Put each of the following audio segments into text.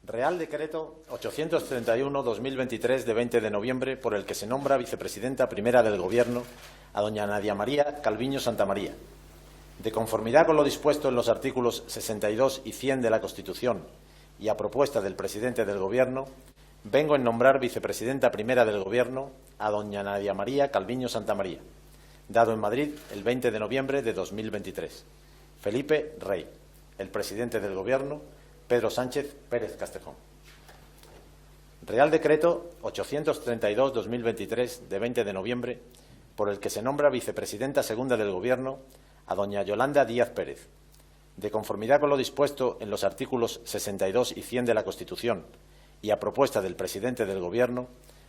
Real Decreto 831/2023 de 20 de noviembre por el que se nombra vicepresidenta primera del Gobierno a doña Nadia María Calviño Santamaría. De conformidad con lo dispuesto en los artículos 62 y 100 de la Constitución y a propuesta del presidente del Gobierno, vengo en nombrar vicepresidenta primera del Gobierno a doña Nadia María Calviño Santamaría, dado en Madrid el 20 de noviembre de 2023. Felipe Rey, el presidente del Gobierno, Pedro Sánchez Pérez Castejón. Real Decreto 832/2023 de 20 de noviembre por el que se nombra vicepresidenta segunda del Gobierno a doña Yolanda Díaz Pérez. De conformidad con lo dispuesto en los artículos 62 y 100 de la Constitución y a propuesta del presidente del Gobierno,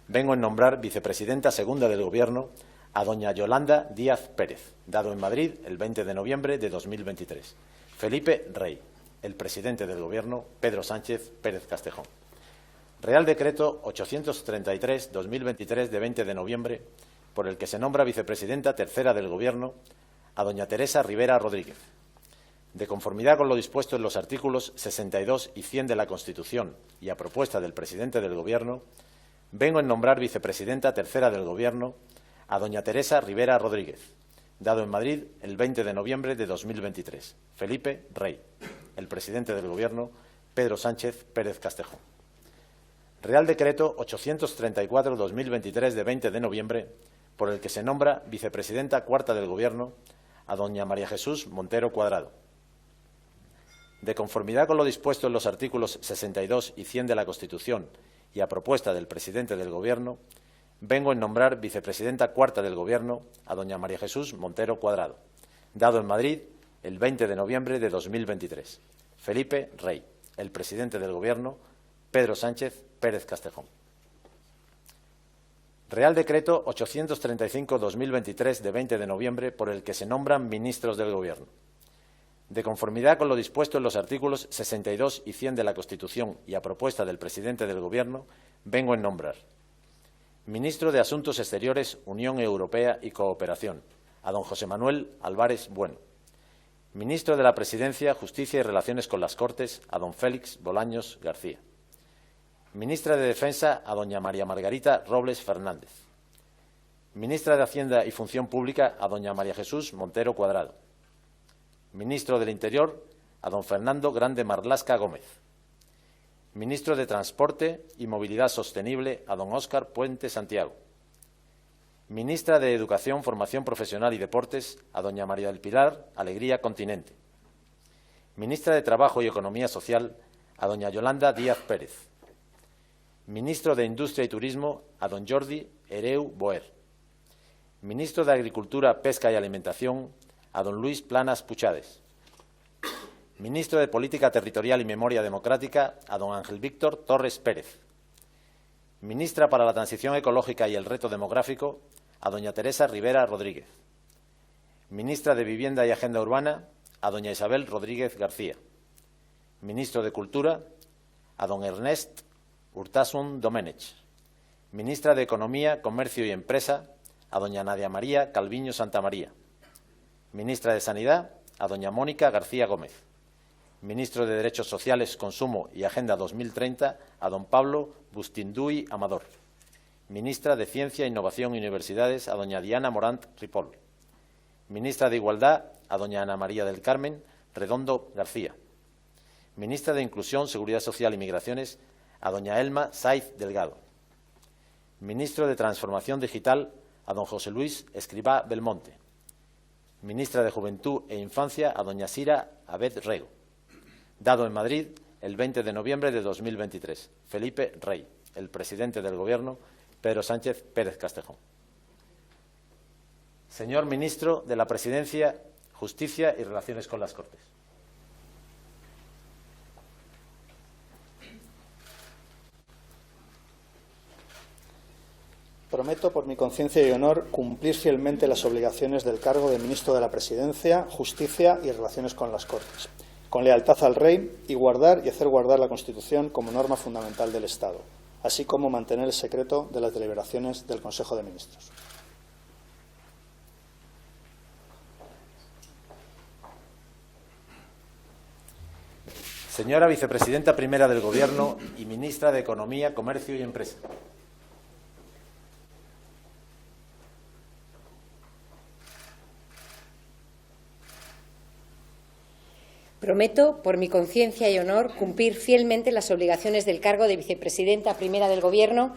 vengo en nombrar vicepresidenta segunda del Gobierno a doña Yolanda Díaz Pérez, dado en Madrid el 20 de noviembre de 2023. Felipe Rey, el presidente del Gobierno, Pedro Sánchez Pérez Castejón. Real Decreto 833/2023 de 20 de noviembre por el que se nombra vicepresidenta tercera del Gobierno a doña Teresa Rivera Rodríguez. De conformidad con lo dispuesto en los artículos 62 y 100 de la Constitución y a propuesta del presidente del Gobierno, vengo en nombrar vicepresidenta tercera del Gobierno a doña Teresa Rivera Rodríguez, dado en Madrid el 20 de noviembre de 2023. Felipe Rey, el presidente del Gobierno, Pedro Sánchez Pérez Castejón. Real Decreto 834/2023 de 20 de noviembre por el que se nombra vicepresidenta cuarta del Gobierno a doña María Jesús Montero Cuadrado. De conformidad con lo dispuesto en los artículos 62 y 100 de la Constitución y a propuesta del presidente del Gobierno, vengo en nombrar vicepresidenta cuarta del Gobierno a doña María Jesús Montero Cuadrado, dado en Madrid el 20 de noviembre de 2023. Felipe Rey, el presidente del Gobierno, Pedro Sánchez Pérez Castejón. Real Decreto 835/2023 de 20 de noviembre por el que se nombran ministros del Gobierno. De conformidad con lo dispuesto en los artículos 62 y 100 de la Constitución y a propuesta del presidente del Gobierno, vengo en nombrar ministro de Asuntos Exteriores, Unión Europea y Cooperación, a don José Manuel Álvarez Bueno. Ministro de la Presidencia, Justicia y Relaciones con las Cortes, a don Félix Bolaños García. Ministra de Defensa, a doña María Margarita Robles Fernández. Ministra de Hacienda y Función Pública, a doña María Jesús Montero Cuadrado. Ministro del Interior, a don Fernando Grande Marlasca Gómez. Ministro de Transporte y Movilidad Sostenible, a don Óscar Puente Santiago. Ministra de Educación, Formación Profesional y Deportes, a doña María del Pilar Alegría Continente. Ministra de Trabajo y Economía Social, a doña Yolanda Díaz Pérez. Ministro de Industria y Turismo, a don Jordi Hereu Boer. Ministro de Agricultura, Pesca y Alimentación, a don Luis Planas Puchades. Ministro de Política Territorial y Memoria Democrática, a don Ángel Víctor Torres Pérez. Ministra para la Transición Ecológica y el Reto Demográfico, a doña Teresa Rivera Rodríguez. Ministra de Vivienda y Agenda Urbana, a doña Isabel Rodríguez García. Ministro de Cultura, a don Ernest Urtasun Domenech. Ministra de Economía, Comercio y Empresa, a doña Nadia María Calviño Santamaría. Ministra de Sanidad, a doña Mónica García Gómez. Ministro de Derechos Sociales, Consumo y Agenda 2030, a don Pablo Bustinduy Amador. Ministra de Ciencia, Innovación y Universidades, a doña Diana Morant Ripoll. Ministra de Igualdad, a doña Ana María del Carmen Redondo García. Ministra de Inclusión, Seguridad Social y Migraciones, a doña Elma Saiz Delgado. Ministro de Transformación Digital, a don José Luis Escribá Belmonte. Ministra de Juventud e Infancia, a doña Sira Abed Rego. Dado en Madrid el 20 de noviembre de 2023. Felipe Rey, el presidente del Gobierno, Pedro Sánchez Pérez Castejón. Señor Ministro de la Presidencia, Justicia y Relaciones con las Cortes. Prometo, por mi conciencia y honor, cumplir fielmente las obligaciones del cargo de Ministro de la Presidencia, Justicia y Relaciones con las Cortes, con lealtad al Rey y guardar y hacer guardar la Constitución como norma fundamental del Estado, así como mantener el secreto de las deliberaciones del Consejo de Ministros. Señora Vicepresidenta Primera del Gobierno y Ministra de Economía, Comercio y Empresa. Prometo, por mi conciencia y honor, cumplir fielmente las obligaciones del cargo de Vicepresidenta Primera del Gobierno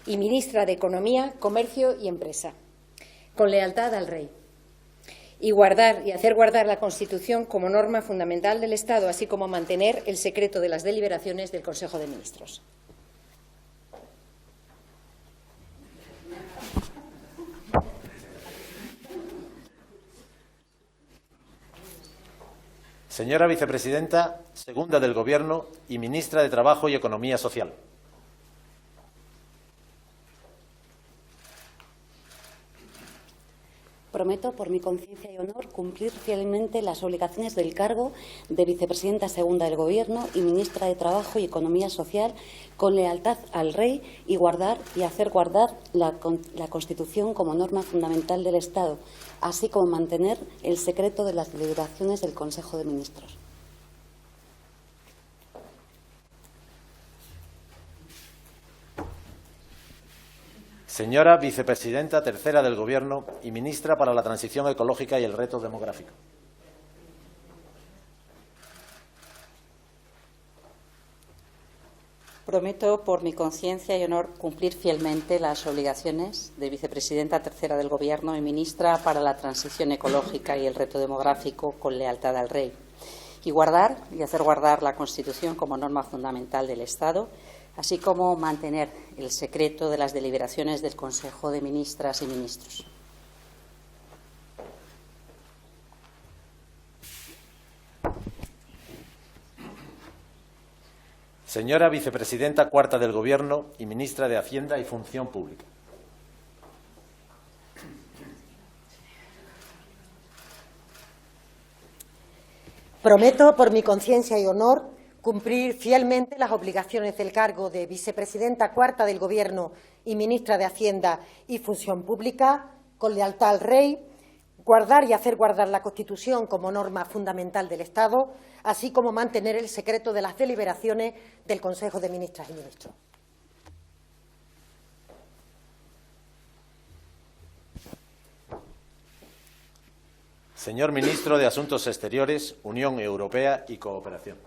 y Ministra de Economía, Comercio y Empresa, con lealtad al Rey, y guardar y hacer guardar la Constitución como norma fundamental del Estado, así como mantener el secreto de las deliberaciones del Consejo de Ministros. Señora Vicepresidenta Segunda del Gobierno y Ministra de Trabajo y Economía Social. Prometo, por mi conciencia y honor, cumplir fielmente las obligaciones del cargo de Vicepresidenta Segunda del Gobierno y Ministra de Trabajo y Economía Social con lealtad al Rey y guardar y hacer guardar la Constitución como norma fundamental del Estado, así como mantener el secreto de las deliberaciones del Consejo de Ministros. Señora Vicepresidenta Tercera del Gobierno y Ministra para la Transición Ecológica y el Reto Demográfico. Prometo, por mi conciencia y honor, cumplir fielmente las obligaciones de Vicepresidenta Tercera del Gobierno y Ministra para la Transición Ecológica y el Reto Demográfico con lealtad al Rey, y guardar y hacer guardar la Constitución como norma fundamental del Estado, así como mantener el secreto de las deliberaciones del Consejo de Ministras y Ministros. Señora Vicepresidenta Cuarta del Gobierno y Ministra de Hacienda y Función Pública. Prometo, por mi conciencia y honor, cumplir fielmente las obligaciones del cargo de Vicepresidenta Cuarta del Gobierno y Ministra de Hacienda y Función Pública, con lealtad al Rey, guardar y hacer guardar la Constitución como norma fundamental del Estado, así como mantener el secreto de las deliberaciones del Consejo de Ministras y Ministros. Señor Ministro de Asuntos Exteriores, Unión Europea y Cooperación.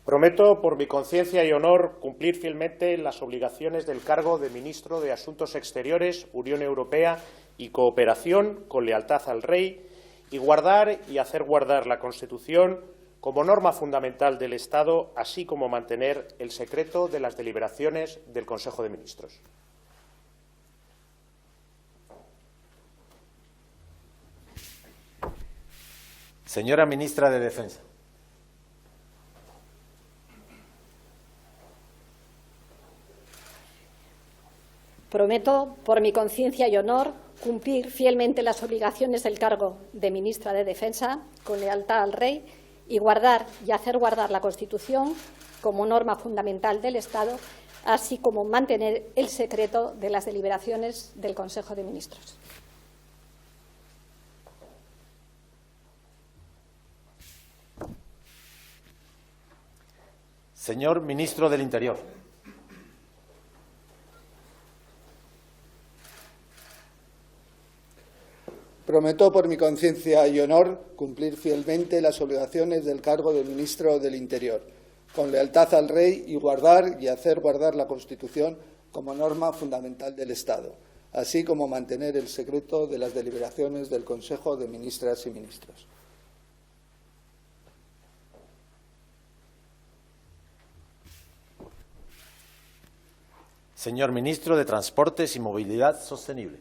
Prometo, por mi conciencia y honor, cumplir fielmente las obligaciones del cargo de Ministro de Asuntos Exteriores, Unión Europea y Cooperación, con lealtad al Rey, y guardar y hacer guardar la Constitución como norma fundamental del Estado, así como mantener el secreto de las deliberaciones del Consejo de Ministros. Señora Ministra de Defensa. Prometo, por mi conciencia y honor, cumplir fielmente las obligaciones del cargo de Ministra de Defensa con lealtad al Rey y guardar y hacer guardar la Constitución como norma fundamental del Estado, así como mantener el secreto de las deliberaciones del Consejo de Ministros. Señor Ministro del Interior. Prometo, por mi conciencia y honor, cumplir fielmente las obligaciones del cargo de Ministro del Interior, con lealtad al Rey y guardar y hacer guardar la Constitución como norma fundamental del Estado, así como mantener el secreto de las deliberaciones del Consejo de Ministras y Ministros. Señor Ministro de Transportes y Movilidad Sostenible.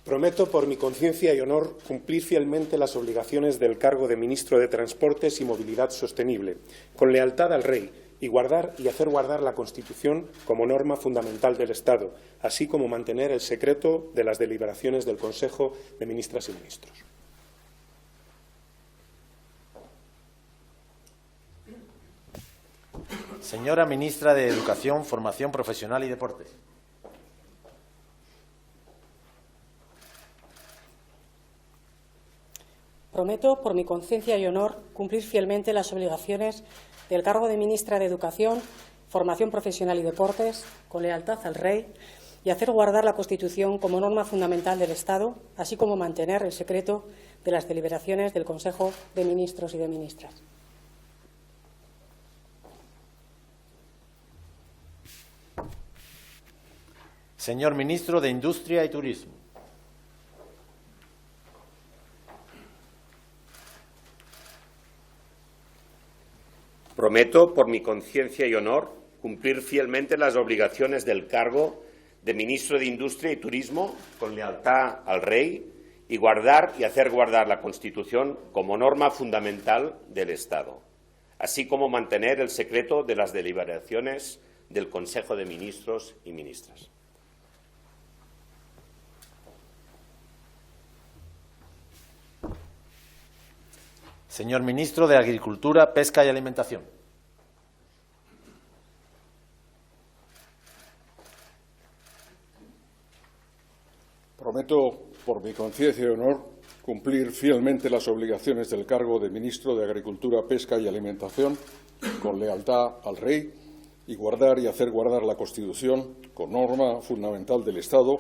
Prometo, por mi conciencia y honor, cumplir fielmente las obligaciones del cargo de Ministro de Transportes y Movilidad Sostenible, con lealtad al Rey, y guardar y hacer guardar la Constitución como norma fundamental del Estado, así como mantener el secreto de las deliberaciones del Consejo de Ministras y Ministros. Señora Ministra de Educación, Formación Profesional y Deportes. Prometo, por mi conciencia y honor, cumplir fielmente las obligaciones del cargo de Ministra de Educación, Formación Profesional y Deportes, con lealtad al Rey, y hacer guardar la Constitución como norma fundamental del Estado, así como mantener el secreto de las deliberaciones del Consejo de Ministros y de Ministras. Señor Ministro de Industria y Turismo. Prometo, por mi conciencia y honor, cumplir fielmente las obligaciones del cargo de Ministro de Industria y Turismo con lealtad al Rey y guardar y hacer guardar la Constitución como norma fundamental del Estado, así como mantener el secreto de las deliberaciones del Consejo de Ministros y Ministras. Señor Ministro de Agricultura, Pesca y Alimentación. Prometo, por mi conciencia y honor, cumplir fielmente las obligaciones del cargo de Ministro de Agricultura, Pesca y Alimentación con lealtad al Rey y guardar y hacer guardar la Constitución con norma fundamental del Estado,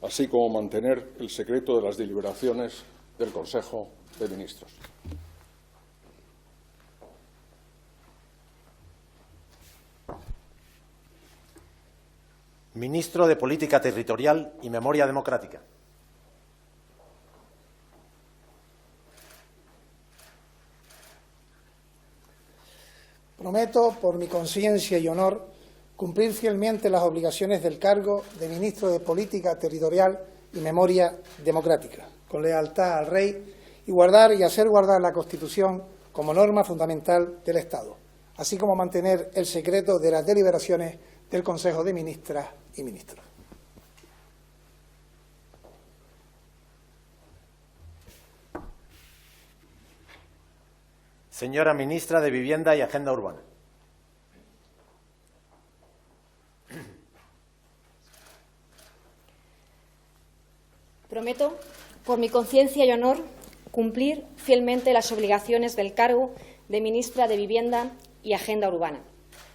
así como mantener el secreto de las deliberaciones del Consejo de Ministros. Ministro de Política Territorial y Memoria Democrática. Prometo, por mi conciencia y honor, cumplir fielmente las obligaciones del cargo de Ministro de Política Territorial y Memoria Democrática, con lealtad al Rey, y guardar y hacer guardar la Constitución como norma fundamental del Estado, así como mantener el secreto de las deliberaciones del Consejo de Ministras y Ministros. Señora Ministra de Vivienda y Agenda Urbana. Prometo, por mi conciencia y honor, cumplir fielmente las obligaciones del cargo de Ministra de Vivienda y Agenda Urbana,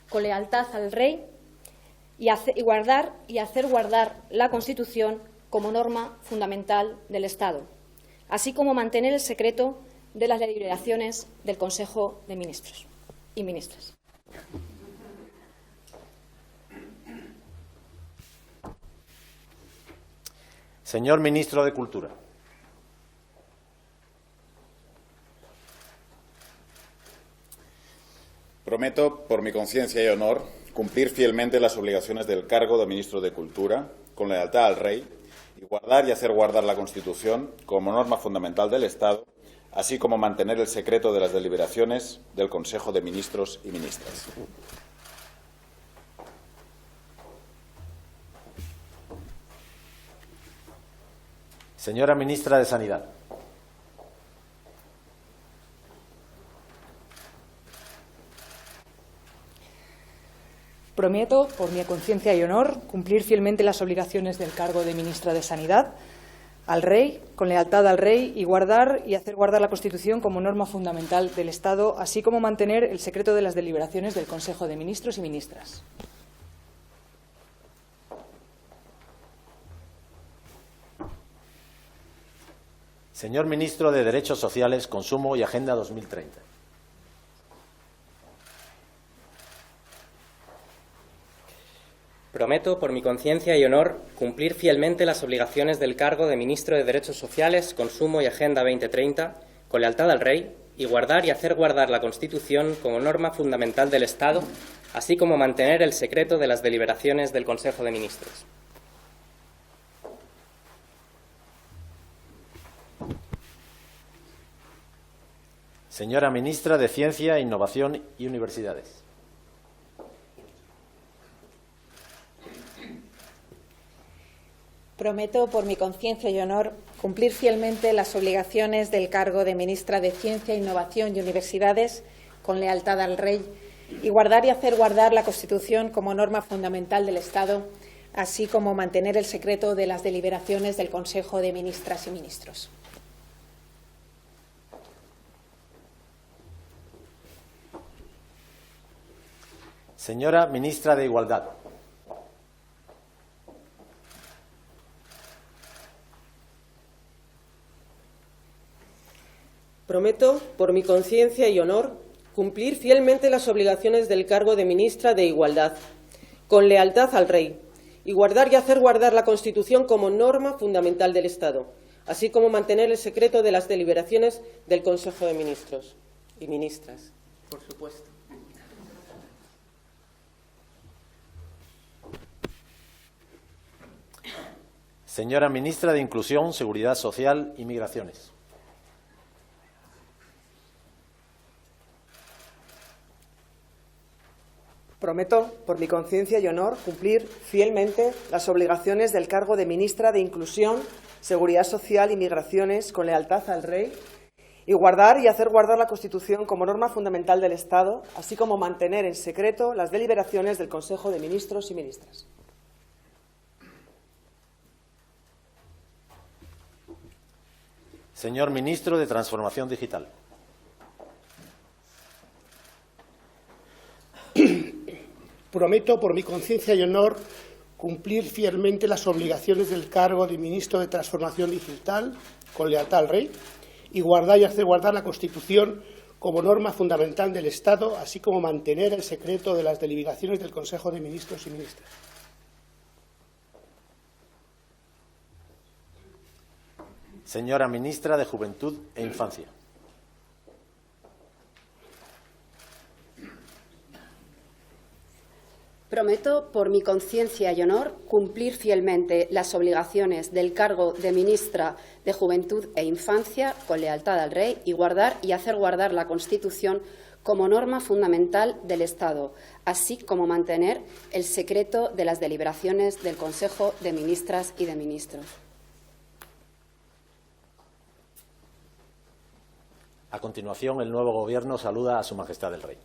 con lealtad al Rey y guardar y hacer guardar la Constitución como norma fundamental del Estado, así como mantener el secreto de las deliberaciones del Consejo de Ministros y Ministras. Señor Ministro de Cultura. Prometo, por mi conciencia y honor, cumplir fielmente las obligaciones del cargo de Ministro de Cultura, con lealtad al Rey, y guardar y hacer guardar la Constitución como norma fundamental del Estado, así como mantener el secreto de las deliberaciones del Consejo de Ministros y Ministras. Señora Ministra de Sanidad. Prometo, por mi conciencia y honor, cumplir fielmente las obligaciones del cargo de Ministra de Sanidad al Rey, con lealtad al Rey, y guardar y hacer guardar la Constitución como norma fundamental del Estado, así como mantener el secreto de las deliberaciones del Consejo de Ministros y Ministras. Señor Ministro de Derechos Sociales, Consumo y Agenda 2030. Prometo, por mi conciencia y honor, cumplir fielmente las obligaciones del cargo de Ministro de Derechos Sociales, Consumo y Agenda 2030, con lealtad al Rey, y guardar y hacer guardar la Constitución como norma fundamental del Estado, así como mantener el secreto de las deliberaciones del Consejo de Ministros. Señora Ministra de Ciencia, Innovación y Universidades. Prometo, por mi conciencia y honor, cumplir fielmente las obligaciones del cargo de Ministra de Ciencia, Innovación y Universidades, con lealtad al Rey, y guardar y hacer guardar la Constitución como norma fundamental del Estado, así como mantener el secreto de las deliberaciones del Consejo de Ministras y Ministros. Señora Ministra de Igualdad. Prometo, por mi conciencia y honor, cumplir fielmente las obligaciones del cargo de Ministra de Igualdad, con lealtad al Rey, y guardar y hacer guardar la Constitución como norma fundamental del Estado, así como mantener el secreto de las deliberaciones del Consejo de Ministros y Ministras, por supuesto. Señora Ministra de Inclusión, Seguridad Social y Migraciones. Prometo, por mi conciencia y honor, cumplir fielmente las obligaciones del cargo de Ministra de Inclusión, Seguridad Social y Migraciones con lealtad al Rey y guardar y hacer guardar la Constitución como norma fundamental del Estado, así como mantener en secreto las deliberaciones del Consejo de Ministros y Ministras. Señor Ministro de Transformación Digital. Prometo, por mi conciencia y honor, cumplir fielmente las obligaciones del cargo de Ministro de Transformación Digital, con lealtad al Rey, y guardar y hacer guardar la Constitución como norma fundamental del Estado, así como mantener el secreto de las deliberaciones del Consejo de Ministros y Ministras. Señora Ministra de Juventud e Infancia. Prometo, por mi conciencia y honor, cumplir fielmente las obligaciones del cargo de Ministra de Juventud e Infancia con lealtad al Rey y guardar y hacer guardar la Constitución como norma fundamental del Estado, así como mantener el secreto de las deliberaciones del Consejo de Ministras y de Ministros. A continuación, el nuevo Gobierno saluda a Su Majestad el Rey.